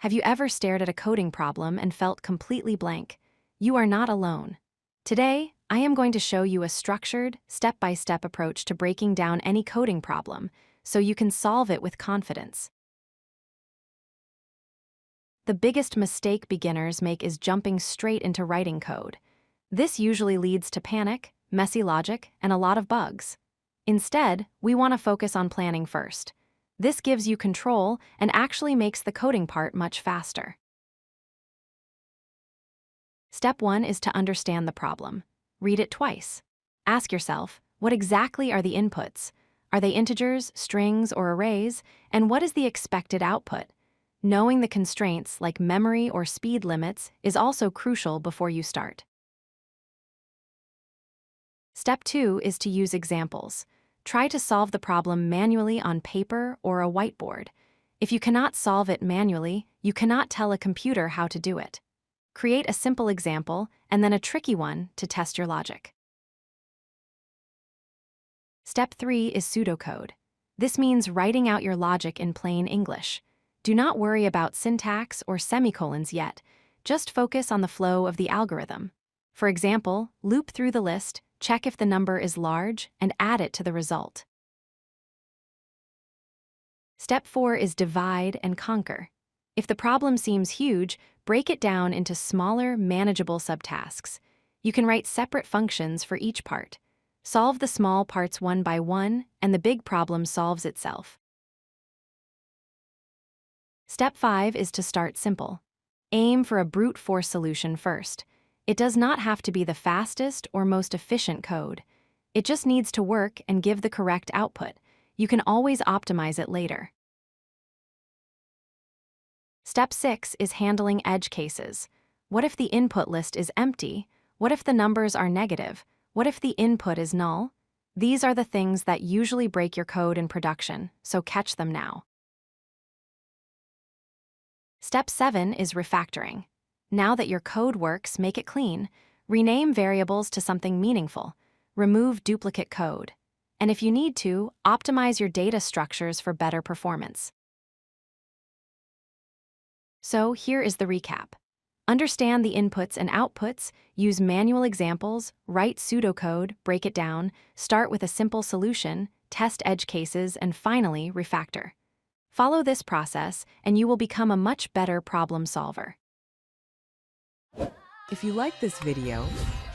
Have you ever stared at a coding problem and felt completely blank? You are not alone. Today, I am going to show you a structured, step-by-step approach to breaking down any coding problem so you can solve it with confidence. The biggest mistake beginners make is jumping straight into writing code. This usually leads to panic, messy logic, and a lot of bugs. Instead, we want to focus on planning first. This gives you control and actually makes the coding part much faster. Step 1 is to understand the problem. Read it twice. Ask yourself, what exactly are the inputs? Are they integers, strings, or arrays? And what is the expected output? Knowing the constraints like memory or speed limits is also crucial before you start. Step 2 is to use examples. Try to solve the problem manually on paper or a whiteboard. If you cannot solve it manually, you cannot tell a computer how to do it. Create a simple example and then a tricky one to test your logic. Step 3 is pseudocode. This means writing out your logic in plain English. Do not worry about syntax or semicolons yet. Just focus on the flow of the algorithm. For example, loop through the list, check if the number is large, and add it to the result. Step 4 is divide and conquer. If the problem seems huge, break it down into smaller, manageable subtasks. You can write separate functions for each part. Solve the small parts one by one, and the big problem solves itself. Step 5 is to start simple. Aim for a brute force solution first. It does not have to be the fastest or most efficient code. It just needs to work and give the correct output. You can always optimize it later. Step 6 is handling edge cases. What if the input list is empty? What if the numbers are negative? What if the input is null? These are the things that usually break your code in production, so catch them now. Step 7 is refactoring. Now that your code works, make it clean. Rename variables to something meaningful. Remove duplicate code. And if you need to, optimize your data structures for better performance. So here is the recap. Understand the inputs and outputs, use manual examples, write pseudocode, break it down, start with a simple solution, test edge cases, and finally, refactor. Follow this process, and you will become a much better problem solver. If you like this video,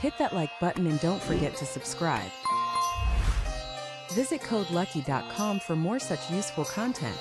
hit that like button and don't forget to subscribe. Visit codelucky.com for more such useful content.